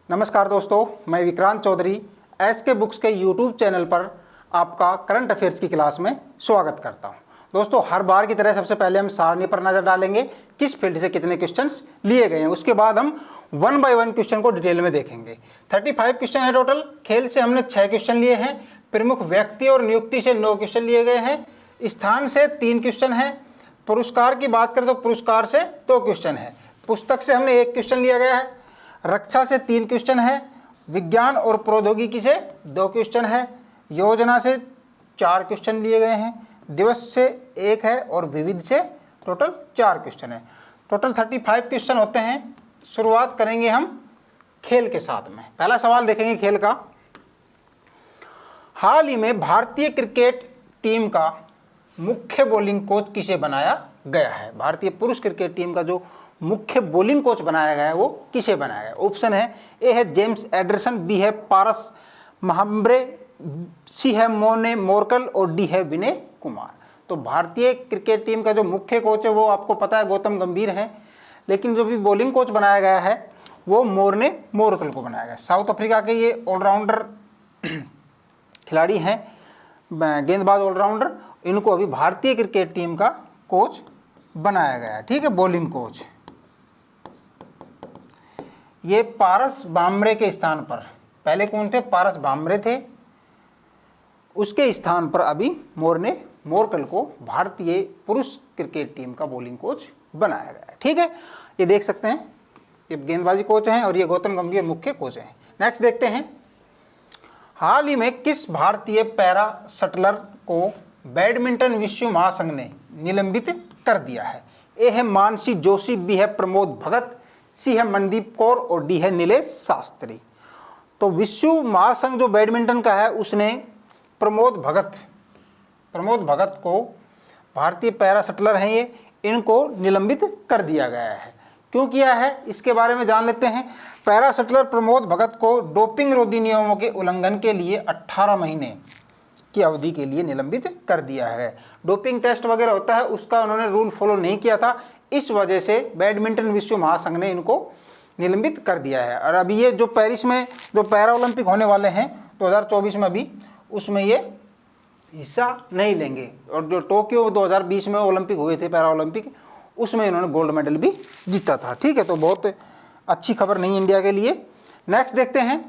नमस्कार दोस्तों, मैं विक्रांत चौधरी एसके बुक्स के यूट्यूब चैनल पर आपका करंट अफेयर्स की क्लास में स्वागत करता हूं। दोस्तों, हर बार की तरह सबसे पहले हम सारणी पर नज़र डालेंगे, किस फील्ड से कितने क्वेश्चंस लिए गए हैं। उसके बाद हम 1 बाय 1 क्वेश्चन को डिटेल में देखेंगे। 35 क्वेश्चन है टोटल। खेल से हमने 6 क्वेश्चन लिए हैं, प्रमुख व्यक्ति और नियुक्ति से 9 क्वेश्चन लिए गए हैं, स्थान से 3 क्वेश्चन हैं, पुरस्कार की बात करें तो पुरस्कार से 2 क्वेश्चन है, पुस्तक से हमने 1 क्वेश्चन लिया गया है, रक्षा से 3 क्वेश्चन है, विज्ञान और प्रौद्योगिकी से 2 क्वेश्चन है, योजना से 4 क्वेश्चन लिए गए हैं, दिवस से 1 है और विविध से टोटल 4 क्वेश्चन है। टोटल 35 क्वेश्चन होते हैं। शुरुआत करेंगे हम खेल के साथ में। पहला सवाल देखेंगे खेल का। हाल ही में भारतीय क्रिकेट टीम का मुख्य बॉलिंग कोच किसे बनाया गया है? भारतीय पुरुष क्रिकेट टीम का जो मुख्य बॉलिंग कोच बनाया गया है वो किसे बनाया गया? ऑप्शन है, ए है जेम्स एंडरसन, बी है पारस महाम्ब्रे, सी है मोने मोरकल और डी है विनय कुमार। तो भारतीय क्रिकेट टीम का जो मुख्य कोच है वो आपको पता है गौतम गंभीर है, लेकिन जो भी बॉलिंग कोच बनाया गया है वो मोरने मोरकल को बनाया गया। साउथ अफ्रीका के ये ऑलराउंडर खिलाड़ी हैं, गेंदबाज ऑलराउंडर। इनको अभी भारतीय क्रिकेट टीम का कोच बनाया गया है। ठीक है, बॉलिंग कोच। ये पारस भाम्रे के स्थान पर, पहले कौन थे? पारस भाम्रे थे, उसके स्थान पर अभी मोरने मोरकल को भारतीय पुरुष क्रिकेट टीम का बॉलिंग कोच बनाया गया है। ठीक है, ये देख सकते हैं, ये गेंदबाजी कोच हैं और ये गौतम गंभीर मुख्य कोच हैं। नेक्स्ट देखते हैं, हाल ही में किस भारतीय पैरा शटलर को बैडमिंटन विश्व महासंघ ने निलंबित कर दिया है? ए है मानसी जोशी, बी है प्रमोद भगत, सी है मनदीप कौर और डी है नीलेश शास्त्री। तो विश्व महासंघ जो बैडमिंटन का है उसने प्रमोद भगत को, भारतीय पैरा शटलर हैं ये, इनको निलंबित कर दिया गया है। क्यों किया है इसके बारे में जान लेते हैं। पैरा शटलर प्रमोद भगत को डोपिंग रोधी नियमों के उल्लंघन के लिए 18 महीने की अवधि के लिए निलंबित कर दिया है। डोपिंग टेस्ट वगैरह होता है, उसका उन्होंने रूल फॉलो नहीं किया था, इस वजह से बैडमिंटन विश्व महासंघ ने इनको निलंबित कर दिया है। और अभी ये जो पेरिस में जो पैरा ओलंपिक होने वाले हैं 2024 में, अभी उसमें ये हिस्सा नहीं लेंगे। और जो टोक्यो 2020 में ओलंपिक हुए थे पैरा ओलंपिक, उसमें इन्होंने गोल्ड मेडल भी जीता था। ठीक है, तो बहुत अच्छी खबर नहीं इंडिया के लिए। नेक्स्ट देखते हैं,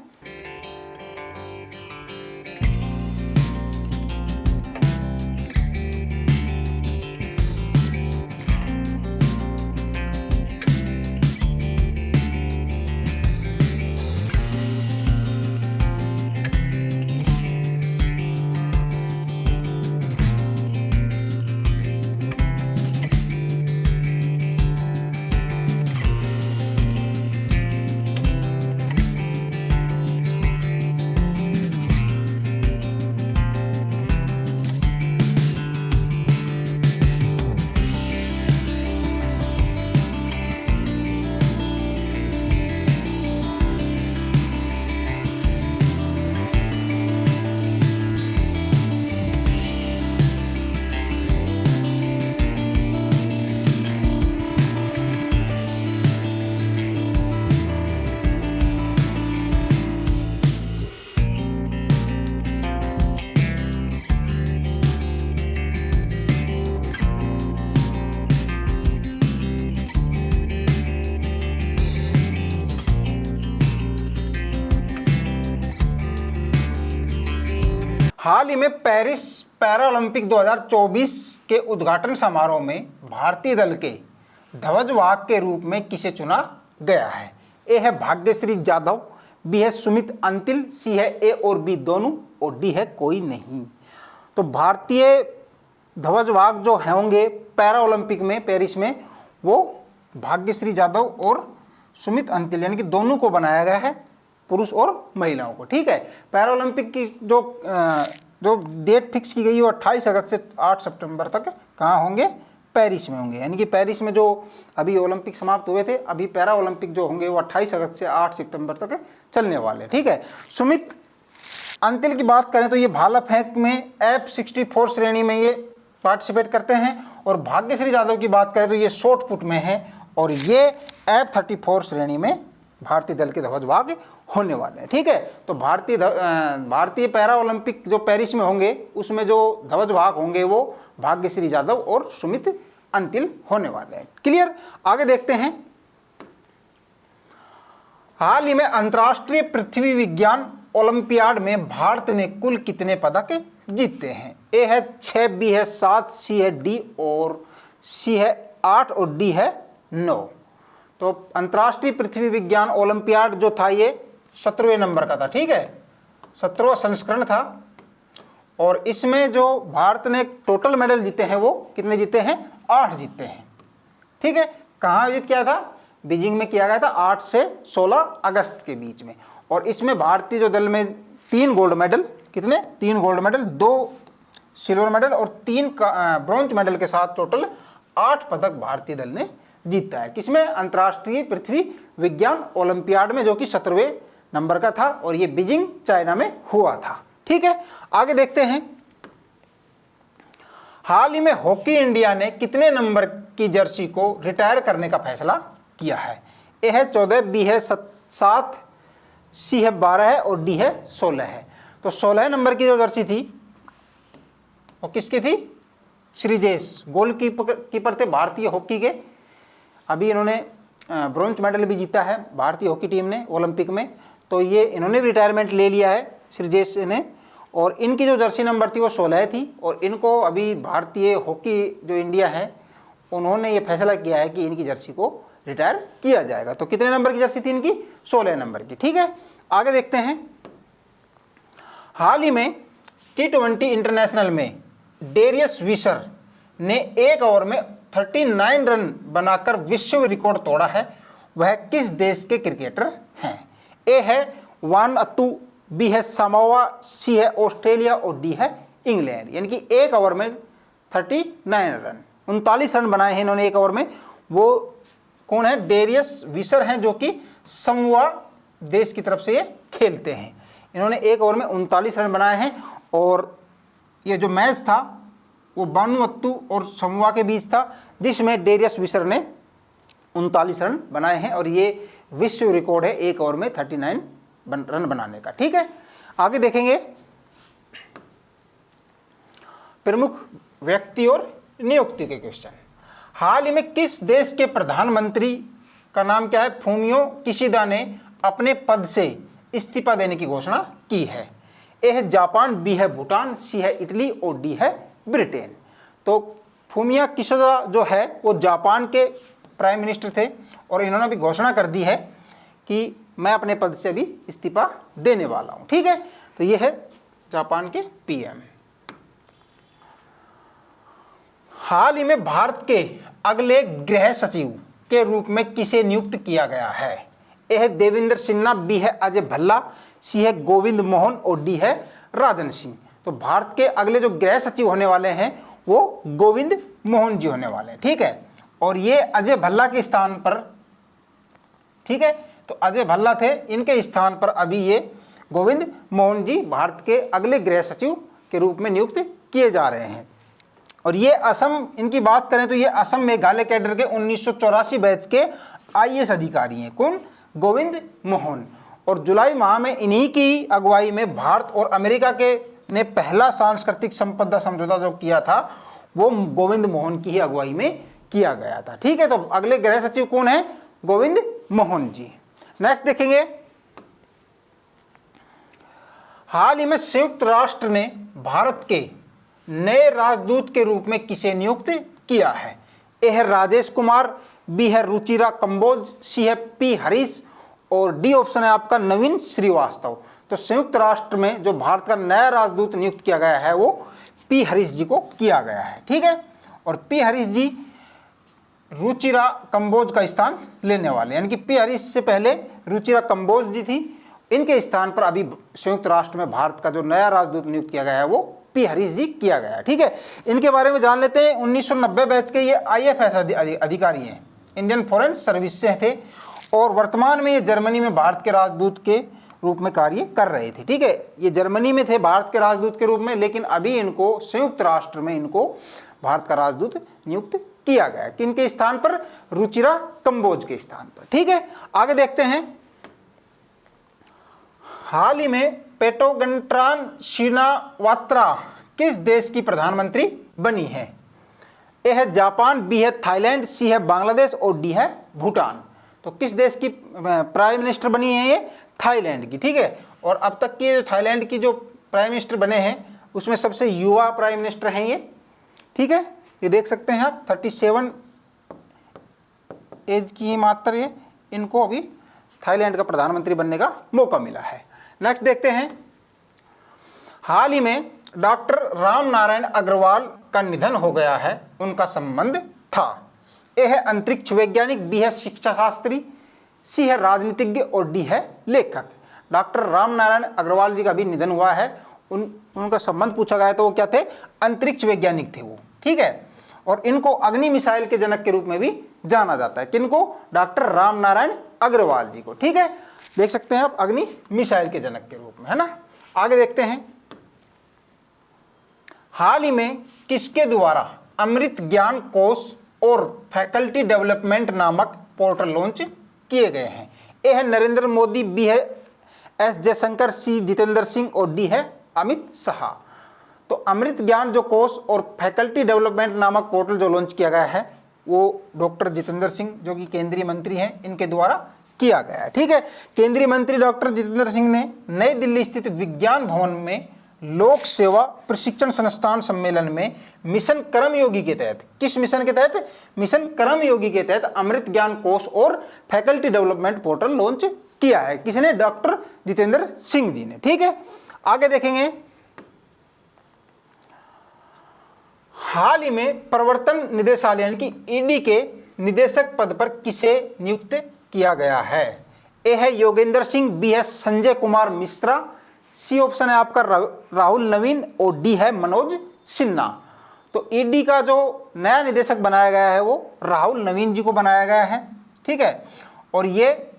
हाल ही में पेरिस पैरा ओलंपिक 2024 के उद्घाटन समारोह में भारतीय दल के ध्वजवाहक के रूप में किसे चुना गया है? ए है भाग्यश्री जाधव, बी है सुमित अंतिल, सी है ए और बी दोनों और डी है कोई नहीं। तो भारतीय ध्वजवाहक जो होंगे पैरा ओलंपिक में पेरिस में, वो भाग्यश्री जाधव और सुमित अंतिल, यानी कि दोनों को बनाया गया है, पुरुष और महिलाओं को। ठीक है, पैरा ओलंपिक की जो डेट फिक्स की गई है वो 28 अगस्त से 8 सितंबर तक कहाँ होंगे? पेरिस में होंगे। यानी कि पेरिस में जो अभी ओलंपिक समाप्त हुए थे, अभी पैरा ओलंपिक जो होंगे वो 28 अगस्त से 8 सितंबर तक चलने वाले। ठीक है, सुमित अंतिल की बात करें तो ये भाला फेंक में F64 श्रेणी में ये पार्टिसिपेट करते हैं, और भाग्यश्री जाधव की बात करें तो ये शॉर्ट पुट में है और ये F34 श्रेणी में भारतीय दल के ध्वजवाहक होने वाले हैं। ठीक है, तो भारतीय पैरा ओलंपिक जो पेरिस में होंगे उसमें जो ध्वजवाहक होंगे वो भाग्यश्री यादव और सुमित अंतिल होने वाले हैं। क्लियर। आगे देखते हैं, हाल ही में अंतर्राष्ट्रीय पृथ्वी विज्ञान ओलंपियाड में भारत ने कुल कितने पदक जीते हैं? ए है 6, बी है 7, सी है डी और सी है 8 और डी है 9। तो अंतर्राष्ट्रीय पृथ्वी विज्ञान ओलंपियाड जो था ये 17वें नंबर का था। ठीक है, 17वां संस्करण था और इसमें जो भारत ने टोटल मेडल जीते हैं वो कितने जीते हैं? 8 जीते हैं। ठीक है, कहाँ आयोजित किया था? बीजिंग में किया गया था 8 से 16 अगस्त के बीच में। और इसमें भारतीय जो दल में 3 गोल्ड मेडल, कितने? 3 गोल्ड मेडल, 2 सिल्वर मेडल और 3 ब्रॉन्ज मेडल के साथ टोटल 8 पदक भारतीय दल ने जीता है। किसमें? अंतर्राष्ट्रीय पृथ्वी विज्ञान ओलंपियाड में, जो कि 17वें नंबर का था और ये बीजिंग चाइना में हुआ था। ठीक है, आगे देखते हैं, हाल ही में हॉकी इंडिया ने कितने नंबर की जर्सी को रिटायर करने का फैसला किया है? ए है 14, बी है 7, सी है 12 है और डी है 16 है। तो 16 नंबर की जो जर्सी थी वो किसकी थी? श्रीजेश, गोलकीपर थे भारतीय हॉकी के। अभी इन्होंने ब्रॉन्ज मेडल भी जीता है भारतीय हॉकी टीम ने ओलंपिक में, तो ये इन्होंने भी रिटायरमेंट ले लिया है श्रीजेश ने। और इनकी जो जर्सी नंबर थी वो 16 थी और इनको अभी भारतीय हॉकी जो इंडिया है उन्होंने ये फैसला किया है कि इनकी जर्सी को रिटायर किया जाएगा। तो कितने नंबर की जर्सी थी इनकी? 16 नंबर की। ठीक है, आगे देखते हैं, हाल ही में T20 इंटरनेशनल में डेरियस विशर ने 1 ओवर में 39 रन बनाकर विश्व रिकॉर्ड तोड़ा है। वह किस देश के क्रिकेटर हैं? ए है वानअतु, बी है सामोआ, सी है ऑस्ट्रेलिया और डी है इंग्लैंड। यानी कि 1 ओवर में 39 रन, 39 रन बनाए हैं इन्होंने 1 ओवर में। वो कौन है? डेरियस विशर हैं, जो कि समोआ देश की तरफ से ये खेलते हैं। इन्होंने 1 ओवर में 39 रन बनाए हैं और ये जो मैच था वो वानुअतु और समोआ के बीच था, जिसमें डेरियस विशर ने 39 रन बनाए हैं और ये विश्व रिकॉर्ड है 1 ओवर में 39 रन बनाने का। ठीक है, आगे देखेंगे, प्रमुख व्यक्ति और नियुक्ति के क्वेश्चन। हाल ही में किस देश के प्रधानमंत्री का नाम क्या है? फूमियो किशिदा ने अपने पद से इस्तीफा देने की घोषणा की है। ए है जापान, बी है भूटान, सी है इटली और डी है ब्रिटेन। तो फूमियो किशिदा जो है वो जापान के प्राइम मिनिस्टर थे और इन्होंने भी घोषणा कर दी है कि मैं अपने पद से भी इस्तीफा देने वाला हूँ। ठीक है, तो ये है जापान के पीएम। हाल ही में भारत के अगले गृह सचिव के रूप में किसे नियुक्त किया गया है? ए है देवेंद्र सिन्हा, बी है अजय भल्ला, सी है गोविंद मोहन और डी है राजन सिंह। तो भारत के अगले जो गृह सचिव होने वाले हैं वो गोविंद मोहन जी होने वाले हैं। ठीक है, और ये अजय भल्ला के स्थान पर, ठीक है, तो अजय भल्ला थे, इनके स्थान पर अभी ये गोविंद मोहन जी भारत के अगले गृह सचिव के रूप में नियुक्त किए जा रहे हैं। और ये असम, इनकी बात करें तो ये असम मेघालय कैडर के 1984 बैच के IAS अधिकारी हैं। कौन? गोविंद मोहन। और जुलाई माह में इन्हीं की अगुवाई में भारत और अमेरिका के ने पहला सांस्कृतिक संपदा समझौता जो किया था वो गोविंद मोहन की ही अगुवाई में किया गया था। ठीक है, तो अगले गृह सचिव कौन है? गोविंद मोहन जी। नेक्स्ट देखेंगे, हाल ही में संयुक्त राष्ट्र ने भारत के नए राजदूत के रूप में किसे नियुक्त किया है? ए है राजेश कुमार, बी है रुचिरा कंबोज, सी है पी हरीश और डी ऑप्शन है आपका नवीन श्रीवास्तव। तो संयुक्त राष्ट्र में जो भारत का नया राजदूत नियुक्त किया गया है वो पी हरीश जी को किया गया है। ठीक है, और पी हरीश जी रुचिरा कंबोज का स्थान लेने वाले, यानी कि पी हरीश से पहले रुचिरा कंबोज जी थी, इनके स्थान पर अभी संयुक्त राष्ट्र में भारत का जो नया राजदूत नियुक्त किया गया है वो पी हरीश जी किया गया है। ठीक है, इनके बारे में जान लेते हैं। 1990 बैच के ये IFS अधिकारी हैं, इंडियन फॉरेन सर्विस से थे और वर्तमान में ये जर्मनी में भारत के राजदूत के रूप में कार्य कर रहे थे। ठीक है, ये जर्मनी में थे भारत के राजदूत के रूप में, लेकिन अभी इनको संयुक्त राष्ट्र में इनको भारत का राजदूत नियुक्त किया गया, किनके स्थान पर? रुचिरा कंबोज के स्थान पर। ठीक है, आगे देखते हैं, हाल ही में पेटोगंट्रान शिनावात्रा किस देश की प्रधानमंत्री बनी है? ए है जापान, बी है थाईलैंड, सी है बांग्लादेश और डी है भूटान। तो किस देश की प्राइम मिनिस्टर बनी है? ये थाईलैंड की। ठीक है, और अब तक के थाईलैंड की जो प्राइम मिनिस्टर बने हैं उसमें सबसे युवा प्राइम मिनिस्टर हैं ये। ठीक है, ये देख सकते हैं आप, 37 एज की ही मात्र ये इनको अभी थाईलैंड का प्रधानमंत्री बनने का मौका मिला है। नेक्स्ट देखते हैं, हाल ही में डॉक्टर राम नारायण अग्रवाल का निधन हो गया है, उनका संबंध था। ए है अंतरिक्ष वैज्ञानिक, बी है शिक्षा शास्त्री, सी है राजनीतिज्ञ और डी है लेखक। डॉक्टर राम नारायण अग्रवाल जी का भी निधन हुआ है। उनका संबंध पूछा गया तो वो क्या थे? अंतरिक्ष वैज्ञानिक थे वो। ठीक है, और इनको अग्नि मिसाइल के जनक के रूप में भी जाना जाता है। किनको? डॉक्टर राम नारायण अग्रवाल जी को। ठीक है, देख सकते हैं आप, अग्नि मिसाइल के जनक के रूप में, है ना। आगे देखते हैं, हाल ही में किसके द्वारा अमृत ज्ञान कोष और फैकल्टी डेवलपमेंट नामक पोर्टल लॉन्च किए गए हैं? ए है नरेंद्र मोदी, बी है एस जयशंकर, सी जितेंद्र सिंह और डी है अमित शाह। तो अमृत ज्ञान जो कोष और फैकल्टी डेवलपमेंट नामक पोर्टल जो लॉन्च किया गया है वो डॉक्टर जितेंद्र सिंह जो कि केंद्रीय मंत्री हैं इनके द्वारा किया गया है। ठीक है, केंद्रीय मंत्री डॉक्टर जितेंद्र सिंह ने नई दिल्ली स्थित विज्ञान भवन में लोक सेवा प्रशिक्षण संस्थान सम्मेलन में मिशन कर्मयोगी के तहत, किस मिशन के तहत? मिशन कर्मयोगी के तहत अमृत ज्ञान कोष और फैकल्टी डेवलपमेंट पोर्टल लॉन्च किया है। किसने? डॉक्टर जितेंद्र सिंह जी ने। ठीक है, आगे देखेंगे, हाल ही में प्रवर्तन निदेशालय यानी कि ईडी के निदेशक पद पर किसे नियुक्त किया गया है? ए है योगेंद्र सिंह, बी है संजय कुमार मिश्रा, सी ऑप्शन है आपका राहुल नवीन और डी है मनोज सिन्हा। तो ईडी का जो नया निदेशक बनाया गया है वो राहुल नवीन जी को बनाया गया है। ठीक है, और ये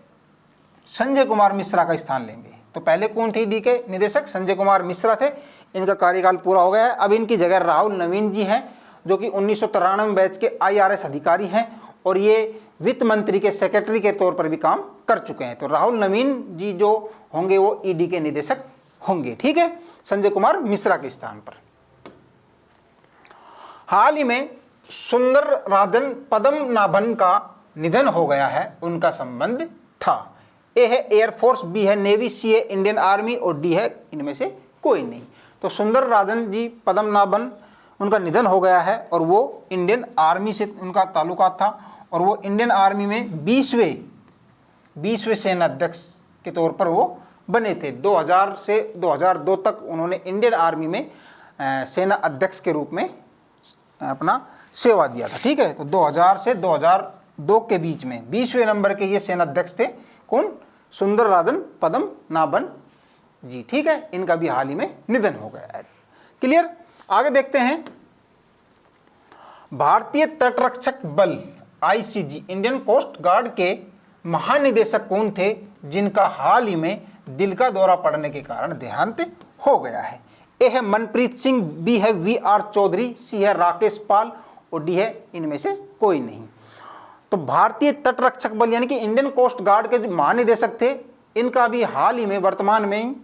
संजय कुमार मिश्रा का स्थान लेंगे। तो पहले कौन थे ईडी के निदेशक? संजय कुमार मिश्रा थे, इनका कार्यकाल पूरा हो गया है। अब इनकी जगह राहुल नवीन जी हैं जो कि 1993 बैच के IRS अधिकारी हैं और ये वित्त मंत्री के सेक्रेटरी के तौर पर भी काम कर चुके हैं। तो राहुल नवीन जी जो होंगे वो ईडी के निदेशक होंगे। ठीक है, संजय कुमार मिश्रा के स्थान पर। हाल ही में सुंदर राजन पद्मनाभन का निधन हो गया है, उनका संबंध था। ए है एयरफोर्स, बी है नेवी, सी है इंडियन आर्मी और डी है इनमें से कोई नहीं। तो सुंदर राजन जी पद्मनाभन उनका निधन हो गया है और वो इंडियन आर्मी से उनका ताल्लुकात था और वो इंडियन आर्मी में 20वें सेनाध्यक्ष के तौर पर वो बने थे। 2000 से 2002 तक उन्होंने इंडियन आर्मी में सेना अध्यक्ष के रूप में अपना सेवा दिया था। ठीक है, तो 2000 से 2002 के बीच में 20वें नंबर के ये सेनाध्यक्ष थे। कौन? सुंदर राजन पद्मनाभन जी। ठीक है, इनका भी हाल ही में निधन हो गया है। क्लियर? आगे देखते हैं, भारतीय तटरक्षक बल ICG इंडियन कोस्ट गार्ड के महानिदेशक कौन थे जिनका हाल ही में दिल का दौरा पड़ने के कारण देहांत हो गया है? ए है मनप्रीत सिंह, बी है VR चौधरी, सी है राकेश पाल और डी है इनमें से कोई नहीं। तो भारतीय तटरक्षक बल यानी कि इंडियन कोस्ट गार्ड के जो महानिदेशक थे इनका भी हाल ही में वर्तमान में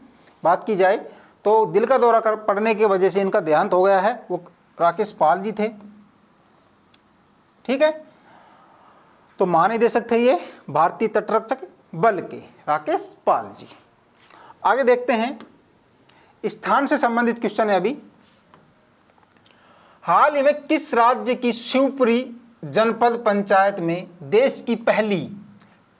बात की जाए तो दिल का दौरा पड़ने की वजह से इनका देहांत हो गया है। वो राकेश पाल जी थे। ठीक है, तो महानिदेशक थे ये भारतीय तटरक्षक बल के राकेश पाल जी। आगे देखते हैं, स्थान से संबंधित क्वेश्चन है अभी। हाल ही में किस राज्य की शिवपुरी जनपद पंचायत में देश की पहली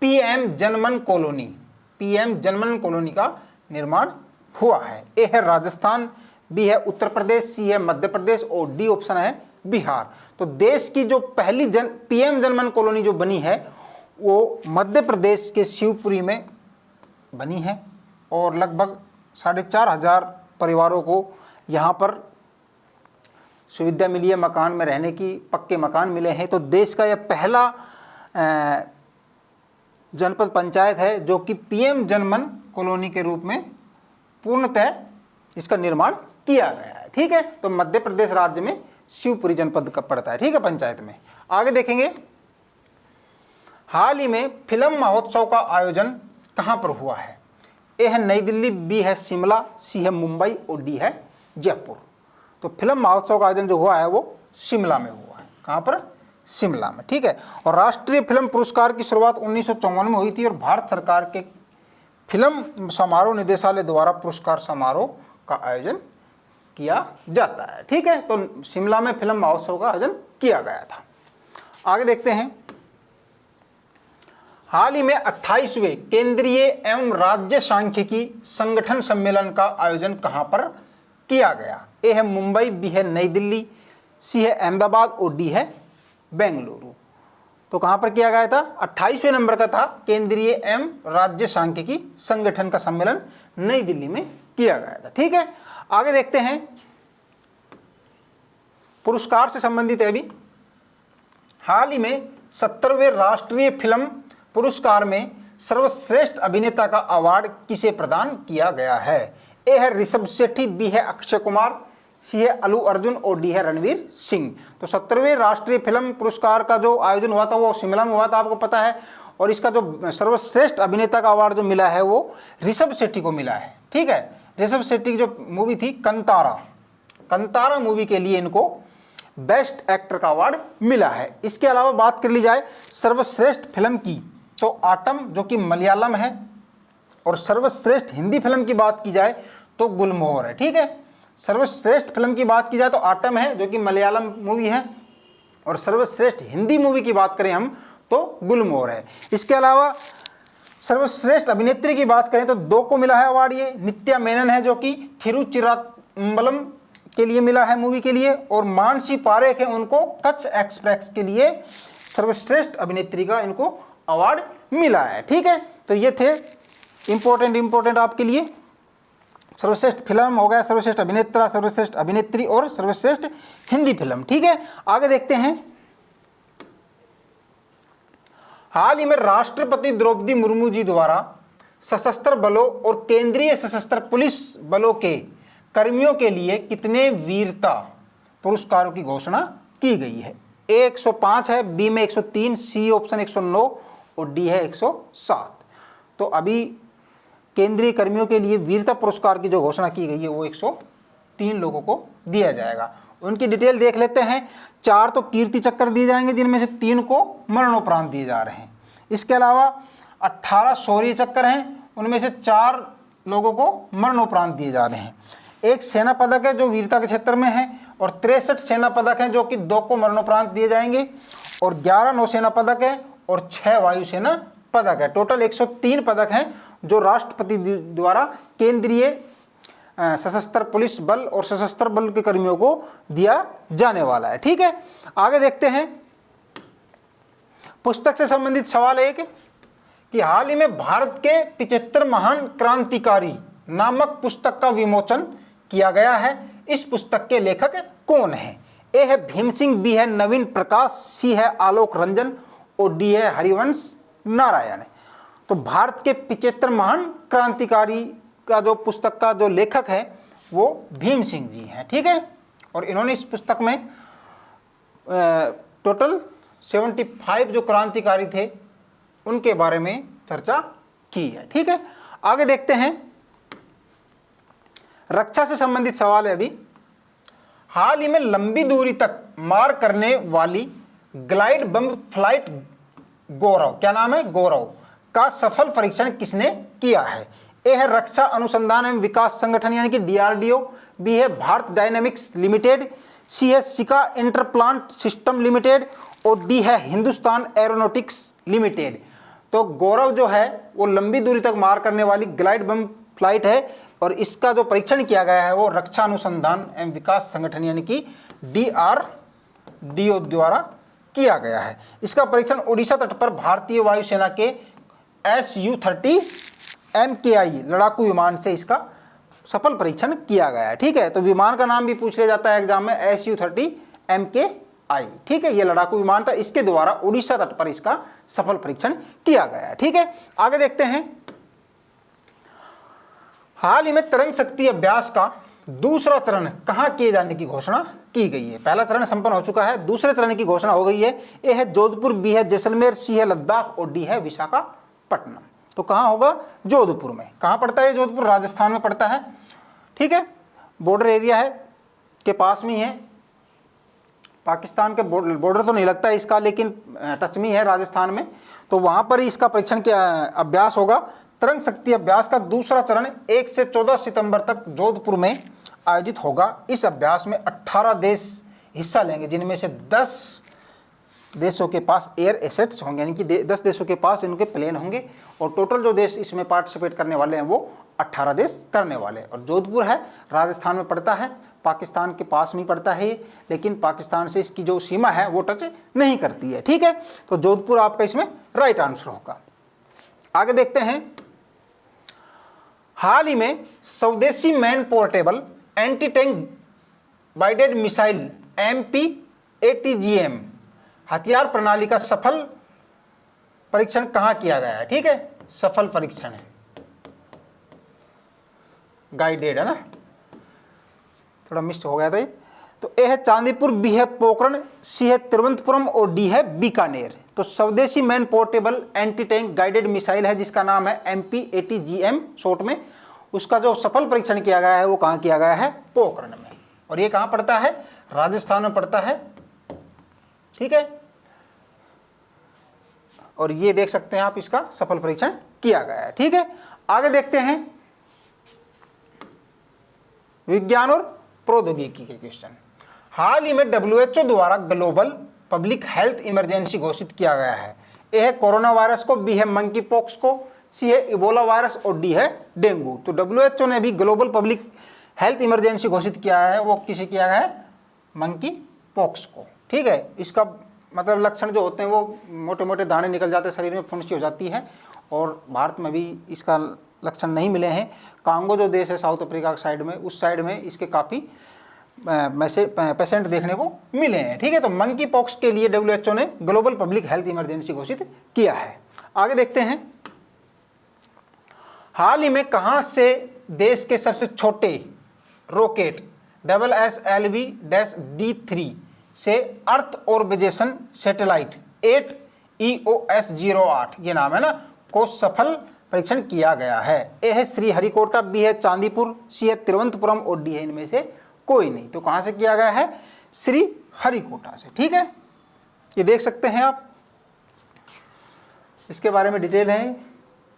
PM जनमन कॉलोनी का निर्माण हुआ है? ए है राजस्थान, बी है उत्तर प्रदेश, सी है मध्य प्रदेश और डी ऑप्शन है बिहार। तो देश की जो पहली PM जनमन कॉलोनी जो बनी है वो मध्य प्रदेश के शिवपुरी में बनी है और लगभग 4500 परिवारों को यहाँ पर सुविधा मिली है, मकान में रहने की, पक्के मकान मिले हैं। तो देश का यह पहला जनपद पंचायत है जो कि PM जनमन कॉलोनी के रूप में पूर्णतः इसका निर्माण किया गया है। ठीक है, तो मध्य प्रदेश राज्य में शिवपुरी जनपद का पड़ता है। ठीक है, पंचायत में। आगे देखेंगे, हाल ही में फिल्म महोत्सव का आयोजन कहाँ पर हुआ है? ए है नई दिल्ली, बी है शिमला, सी है मुंबई और डी है जयपुर। तो फिल्म महोत्सव का आयोजन जो हुआ है वो शिमला में हुआ है। कहाँ पर? शिमला में, ठीक है। और राष्ट्रीय फिल्म पुरस्कार की शुरुआत 1954 में हुई थी और भारत सरकार के फिल्म समारोह निदेशालय द्वारा पुरस्कार समारोह का आयोजन किया जाता है, ठीक है। तो शिमला में फिल्म महोत्सव का आयोजन किया गया था। आगे देखते हैं, हाल ही में 28वें केंद्रीय एवं राज्य सांख्यिकी संगठन सम्मेलन का आयोजन कहां पर किया गया? ए है मुंबई, बी है नई दिल्ली, सी है अहमदाबाद और डी है बेंगलुरु। तो कहां पर किया गया था? 28वें नंबर का था केंद्रीय एवं राज्य सांख्यिकी संगठन का सम्मेलन नई दिल्ली में किया गया था, ठीक है। आगे देखते हैं, पुरस्कार से संबंधित है अभी। हाल ही में 70वें राष्ट्रीय फिल्म पुरस्कार में सर्वश्रेष्ठ अभिनेता का अवार्ड किसे प्रदान किया गया है? ए है ऋषभ शेट्टी, बी है अक्षय कुमार, सी है अल्लू अर्जुन और डी है रणवीर सिंह। तो 70वें राष्ट्रीय फिल्म पुरस्कार का जो आयोजन हुआ था वो शिमला में हुआ था, आपको पता है। और इसका जो सर्वश्रेष्ठ अभिनेता का अवार्ड जो मिला है वो ऋषभ शेट्टी को मिला है, ठीक है। ऋषभ शेट्टी की जो मूवी थी कंतारा मूवी के लिए इनको बेस्ट एक्टर का अवार्ड मिला है। इसके अलावा बात कर ली जाए सर्वश्रेष्ठ फिल्म की, तो आटम जो कि मलयालम है, और सर्वश्रेष्ठ हिंदी फिल्म की बात की जाए तो गुलमोहर है, ठीक है। सर्वश्रेष्ठ फिल्म की बात की जाए तो आटम है जो कि मलयालम मूवी है, और सर्वश्रेष्ठ हिंदी मूवी की बात करें हम तो गुलमोहर है। इसके अलावा सर्वश्रेष्ठ अभिनेत्री की बात करें तो दो को मिला है अवार्ड, ये नित्या मेनन है जो कि थिरुचिराम्बलम के लिए मिला है मूवी के लिए, और मानसी पारेख है, उनको कच्छ एक्सप्रेस के लिए सर्वश्रेष्ठ अभिनेत्री का इनको अवार्ड मिला है, ठीक है। तो ये थे इंपॉर्टेंट आपके लिए। सर्वश्रेष्ठ फिल्म हो गया, सर्वश्रेष्ठ अभिनेता, सर्वश्रेष्ठ अभिनेत्री और सर्वश्रेष्ठ हिंदी फिल्म, ठीक है। आगे देखते हैं, हाल ही में राष्ट्रपति द्रौपदी मुर्मू जी द्वारा सशस्त्र बलों और केंद्रीय सशस्त्र पुलिस बलों के कर्मियों के लिए कितने वीरता पुरस्कारों की घोषणा की गई है? ए 105 है, बी में 103, सी ऑप्शन 109 और डी है 107। तो अभी केंद्रीय कर्मियों के लिए वीरता पुरस्कार की जो घोषणा की गई है वो 103 लोगों को दिया जाएगा। उनकी डिटेल देख लेते हैं। 4 तो कीर्ति चक्र दिए जाएंगे, जिनमें से 3 को मरणोपरांत दिए जा रहे हैं। इसके अलावा 18 शौर्य चक्र हैं, उनमें से 4 लोगों को मरणोपरांत दिए जा रहे हैं। एक सेना पदक है जो वीरता के क्षेत्र में है, और 63 सेना पदक हैं जो कि 2 को मरणोपरांत दिए जाएंगे, और 11 नौसेना पदक है और 6 वायुसेना पदक है। टोटल 103 पदक हैं जो राष्ट्रपति द्वारा केंद्रीय सशस्त्र पुलिस बल और सशस्त्र बल के कर्मियों को दिया जाने वाला है, ठीक है। आगे देखते हैं, पुस्तक से संबंधित सवाल एक कि हाल ही में भारत के 75 महान क्रांतिकारी नामक पुस्तक का विमोचन किया गया है। इस पुस्तक के लेखक कौन है? ए है भीम सिंह, बी है नवीन प्रकाश, सी है आलोक रंजन और डी है हरिवंश नारायण। तो भारत के 75 महान क्रांतिकारी का जो पुस्तक का जो लेखक है वो भीम सिंह जी हैं, ठीक है। और इन्होंने इस पुस्तक में टोटल 75 जो क्रांतिकारी थे उनके बारे में चर्चा की है, ठीक है। आगे देखते हैं, रक्षा से संबंधित सवाल है अभी। हाल ही में लंबी दूरी तक मार करने वाली ग्लाइड बम फ्लाइट गौरव, क्या नाम है, गौरव का सफल परीक्षण किसने किया है? ए है रक्षा अनुसंधान एवं विकास संगठन यानी कि DRDO, बी है भारत डायनेमिक्स लिमिटेड, सी है सिका इंटरप्लांट सिस्टम लिमिटेड और डी है हिंदुस्तान एरोनॉटिक्स लिमिटेड। तो गौरव जो है वो लंबी दूरी तक मार करने वाली ग्लाइड बम फ्लाइट है, और इसका जो परीक्षण किया गया है वो रक्षा अनुसंधान एवं विकास संगठन यानी कि DRDO द्वारा किया गया है। इसका परीक्षण ओडिशा तट पर भारतीय वायुसेना के Su-30 MKI लड़ाकू विमान से इसका सफल परीक्षण किया गया है, ठीक है। तो विमान का नाम भी पूछ लिया जाता है एग्जाम में, Su-30 MKI, ठीक है। ये लड़ाकू विमान था, इसके द्वारा ओडिशा तट पर इसका सफल परीक्षण किया गया है, ठीक है। आगे देखते हैं, हाल ही में तरंग शक्ति अभ्यास का दूसरा चरण कहां किए जाने की घोषणा की गई है? पहला चरण संपन्न हो चुका है, दूसरे चरण की घोषणा हो गई है। ए है जोधपुर, बी है जैसलमेर, सी है लद्दाख और डी है विशाखापट्टनम। तो कहाँ होगा? जोधपुर में। कहाँ पड़ता है जोधपुर? राजस्थान में पड़ता है। ठीक है, बॉर्डर एरिया है, के पास में ही है, पाकिस्तान के बॉर्डर तो नहीं लगता है इसका, लेकिन टच में है राजस्थान में। तो वहाँ पर ही इसका परीक्षण के अभ्यास होगा। तरंग शक्ति अभ्यास का दूसरा चरण 1 से 14 सितंबर तक जोधपुर में आयोजित होगा। इस अभ्यास में 18 देश हिस्सा लेंगे, जिनमें से 10 देशों के पास एयर एसेट्स होंगे, यानी कि 10 देशों के पास इनके प्लेन होंगे, और टोटल जो देश इसमें पार्टिसिपेट करने वाले हैं वो 18 देश करने वाले हैं। और जोधपुर है, राजस्थान में पड़ता है, पाकिस्तान के पास में पड़ता है ये, लेकिन पाकिस्तान से इसकी जो सीमा है वो टच नहीं करती है। ठीक है, तो जोधपुर आपका इसमें राइट आंसर होगा। आगे देखते हैं, हाल ही में स्वदेशी man portable anti tank guided missile MPATGM हथियार प्रणाली का सफल परीक्षण कहां किया गया है? ठीक है, सफल परीक्षण है, गाइडेड है ना, थोड़ा मिस हो गया था ये। तो ए है चांदीपुर, बी है पोखरण, सी है तिरुवनंतपुरम और डी है बीकानेर। तो स्वदेशी man portable anti tank guided missile है, जिसका नाम है MPATGM शॉर्ट में, उसका जो सफल परीक्षण किया गया है वो कहाँ किया गया है? पोखरण में। और ये कहाँ पड़ता है? राजस्थान में पड़ता है। ठीक है, और ये देख सकते हैं आप, इसका सफल परीक्षण किया गया है। ठीक है, आगे देखते हैं विज्ञान और प्रौद्योगिकी के क्वेश्चन। हाल ही में WHO द्वारा ग्लोबल पब्लिक हेल्थ इमरजेंसी घोषित किया गया है। ए है कोरोना वायरस को, बी है मंकी पॉक्स को, सी है इबोला वायरस और डी है डेंगू। तो WHO ने भी ग्लोबल पब्लिक हेल्थ इमरजेंसी घोषित किया है, वो किसे किया गया है? मंकी पॉक्स को। ठीक है, इसका मतलब लक्षण जो होते हैं वो मोटे मोटे दाने निकल जाते हैं, शरीर में फुंसी हो जाती है, और भारत में भी इसका लक्षण नहीं मिले हैं। कांगो जो देश है साउथ अफ्रीका के साइड में, उस साइड में इसके काफ़ी पेशेंट देखने को मिले हैं। ठीक है, तो मंकी पॉक्स के लिए WHO ने ग्लोबल पब्लिक हेल्थ इमरजेंसी घोषित किया है। आगे देखते हैं, हाल ही में कहां से देश के सबसे छोटे रॉकेट SSLV-D3 से अर्थ ऑर्बिटेशन सैटेलाइट 8 EOS-08 ये नाम है ना, को सफल परीक्षण किया गया है? ए है श्रीहरिकोटा, बी है चांदीपुर, सी है तिरुवनंतपुरम और डी है इनमें से कोई नहीं। तो कहां से किया गया है? श्रीहरिकोटा से। ठीक है, ये देख सकते हैं आप, इसके बारे में डिटेल है,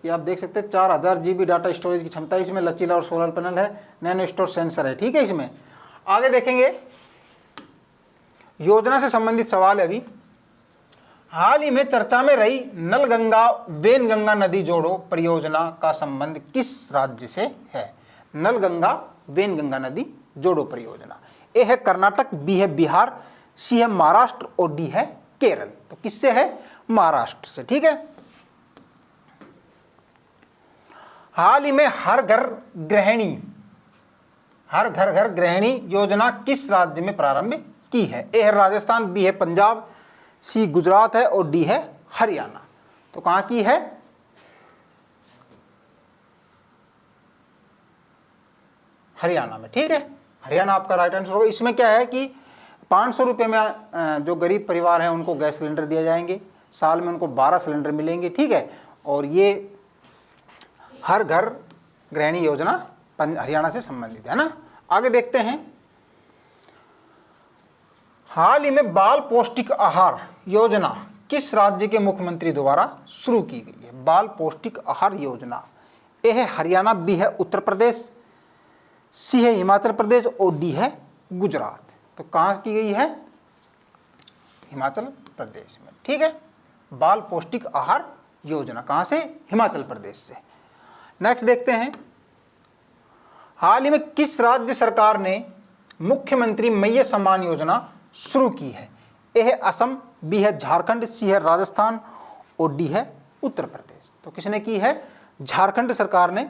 ये आप देख सकते हैं। 4000 GB डाटा स्टोरेज की क्षमता, इसमें लचीला और सोलर पैनल है, नैनो स्टोर सेंसर है। ठीक है, इसमें आगे देखेंगे, योजना से संबंधित सवाल है अभी। हाल ही में चर्चा में रही नलगंगा वेनगंगा नदी जोड़ो परियोजना का संबंध किस राज्य से है? नलगंगा वेनगंगा नदी जोड़ो परियोजना। ए है कर्नाटक, बी है बिहार, सी है महाराष्ट्र और डी है केरल। तो किससे है? महाराष्ट्र से। ठीक है, हाल ही में हर घर घर गृहिणी योजना किस राज्य में प्रारंभ की है? ए है राजस्थान, बी है पंजाब, सी गुजरात है और डी है हरियाणा। तो कहां की है? हरियाणा में। ठीक है, हरियाणा आपका राइट आंसर होगा। इसमें क्या है कि 500 रुपये में जो गरीब परिवार हैं उनको गैस सिलेंडर दिए जाएंगे, साल में उनको 12 सिलेंडर मिलेंगे। ठीक है, और ये हर घर गृहिणी योजना हरियाणा से संबंधित है ना। आगे देखते हैं, हाल ही में बाल पौष्टिक आहार योजना किस राज्य के मुख्यमंत्री द्वारा शुरू की गई है? बाल पौष्टिक आहार योजना। ए है हरियाणा, बी है उत्तर प्रदेश, सी है हिमाचल प्रदेश और डी है गुजरात। तो कहां की गई है? हिमाचल प्रदेश में। ठीक है, बाल पौष्टिक आहार योजना कहां से? हिमाचल प्रदेश से। नेक्स्ट देखते हैं, हाल ही में किस राज्य सरकार ने मुख्यमंत्री मैया सम्मान योजना शुरू की है? ए है असम, बी है झारखंड, सी है राजस्थान और डी है उत्तर प्रदेश। तो किसने की है? झारखंड सरकार ने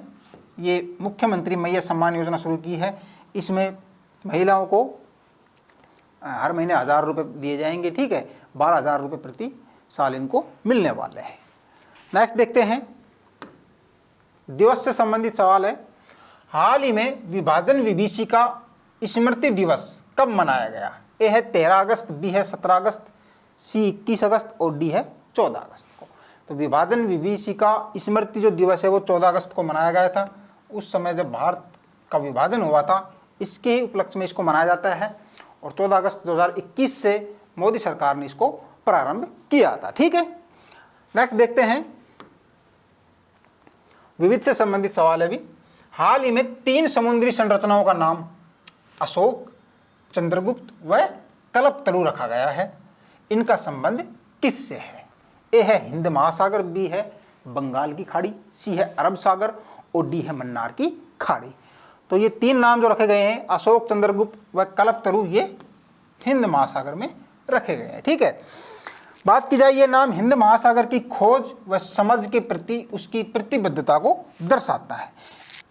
ये मुख्यमंत्री मैया सम्मान योजना शुरू की है। इसमें महिलाओं को हर महीने 1000 रुपये दिए जाएंगे। ठीक है, 12,000 रुपये प्रति साल इनको मिलने वाले हैं। नेक्स्ट देखते हैं, दिवस से संबंधित सवाल है। हाल ही में विभाजन विभीषिका स्मृति दिवस कब मनाया गया? ए है 13 अगस्त, बी है 17 अगस्त, सी 21 अगस्त और डी है 14 अगस्त को। तो विभाजन विभीषिका का स्मृति जो दिवस है वो 14 अगस्त को मनाया गया था। उस समय जब भारत का विभाजन हुआ था इसके ही उपलक्ष्य में इसको मनाया जाता है और 14 अगस्त 2021 से मोदी सरकार ने इसको प्रारंभ किया था। ठीक है, नेक्स्ट देखते हैं, विविध से संबंधित सवाल है भी। हाल ही में 3 समुद्री संरचनाओं का नाम अशोक, चंद्रगुप्त व कल्पतरु रखा गया है। इनका संबंध किससे है? ए है हिंद महासागर, बी है बंगाल की खाड़ी, सी है अरब सागर और डी है मन्नार की खाड़ी। तो ये 3 नाम जो रखे गए हैं अशोक, चंद्रगुप्त व कल्पतरु, ये हिंद महासागर में रखे गए हैं। ठीक है, बात की जाए ये नाम हिंद महासागर की खोज व समझ के प्रति उसकी प्रतिबद्धता को दर्शाता है।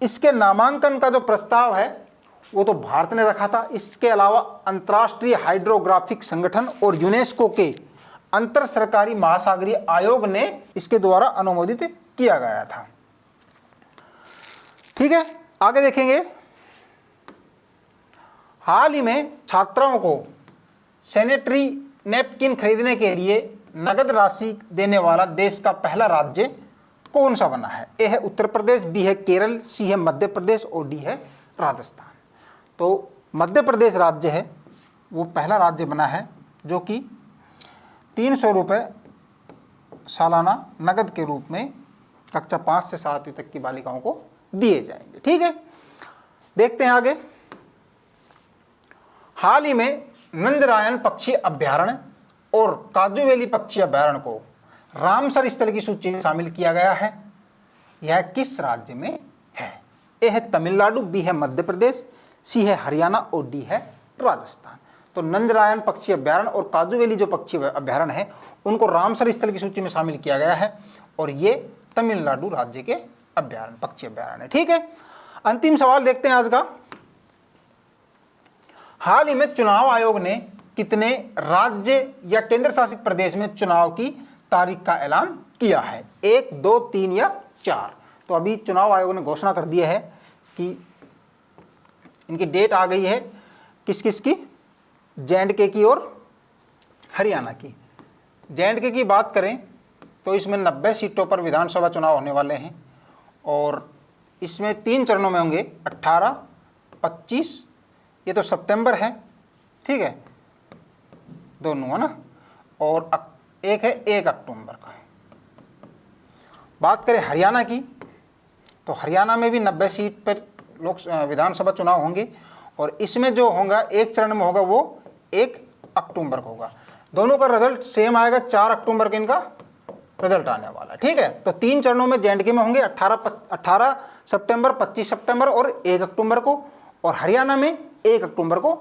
इसके नामांकन का जो प्रस्ताव है वो तो भारत ने रखा था। इसके अलावा अंतर्राष्ट्रीय हाइड्रोग्राफिक संगठन और यूनेस्को के अंतर सरकारी महासागरीय आयोग ने इसके द्वारा अनुमोदित किया गया था। ठीक है, आगे देखेंगे। हाल ही में छात्राओं को सैनिटरी नैपकिन खरीदने के लिए नगद राशि देने वाला देश का पहला राज्य कौन सा बना है? ए है उत्तर प्रदेश, बी है केरल, सी है मध्य प्रदेश और डी है राजस्थान। तो मध्य प्रदेश राज्य है वो पहला राज्य बना है जो कि 300 रुपये सालाना नगद के रूप में कक्षा 5 से 7वीं तक की बालिकाओं को दिए जाएंगे। ठीक है, देखते हैं आगे। हाल ही में नंदरायन पक्षी अभ्यारण्य और काजूवेली पक्षी अभ्यारण्य को रामसर स्थल की सूची में शामिल किया गया है। यह किस राज्य में है? ए है तमिलनाडु, बी है मध्य प्रदेश, सी है हरियाणा और डी है राजस्थान। तो नंदरायन पक्षी अभ्यारण्य और काजूवेली जो पक्षी अभ्यारण्य है उनको रामसर स्थल की सूची में शामिल किया गया है और ये तमिलनाडु राज्य के अभ्यारण्य, पक्षी अभ्यारण्य। ठीक है, अंतिम सवाल देखते हैं आज का। हाल ही में चुनाव आयोग ने कितने राज्य या केंद्र शासित प्रदेश में चुनाव की तारीख का ऐलान किया है? 1, 2, 3 या 4? तो अभी चुनाव आयोग ने घोषणा कर दी है कि इनकी डेट आ गई है। किस किस की? J&K की और हरियाणा की। J&K की बात करें तो इसमें 90 सीटों पर विधानसभा चुनाव होने वाले हैं और इसमें 3 चरणों में होंगे, 18, 25, ये तो सितंबर है। ठीक है, दोनों है ना, और एक है 1 अक्टूबर का। बात करें हरियाणा की तो हरियाणा में भी 90 सीट पर विधानसभा चुनाव होंगे और इसमें जो होगा 1 चरण में होगा वो 1 अक्टूबर को होगा। दोनों का रिजल्ट सेम आएगा, 4 अक्टूबर को इनका रिजल्ट आने वाला है। ठीक है, तो 3 चरणों में J&K में होंगे 18 सितंबर, 25 सितंबर और 1 अक्टूबर को, और हरियाणा में 1 अक्टूबर को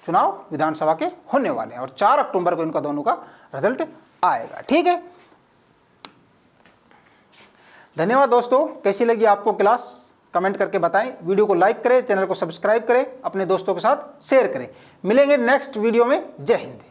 चुनाव विधानसभा के होने वाले हैं और 4 अक्टूबर को इनका दोनों का रिजल्ट आएगा। ठीक है, धन्यवाद दोस्तों। कैसी लगी आपको क्लास कमेंट करके बताएं। वीडियो को लाइक करें, चैनल को सब्सक्राइब करें, अपने दोस्तों के साथ शेयर करें। मिलेंगे नेक्स्ट वीडियो में। जय हिंद।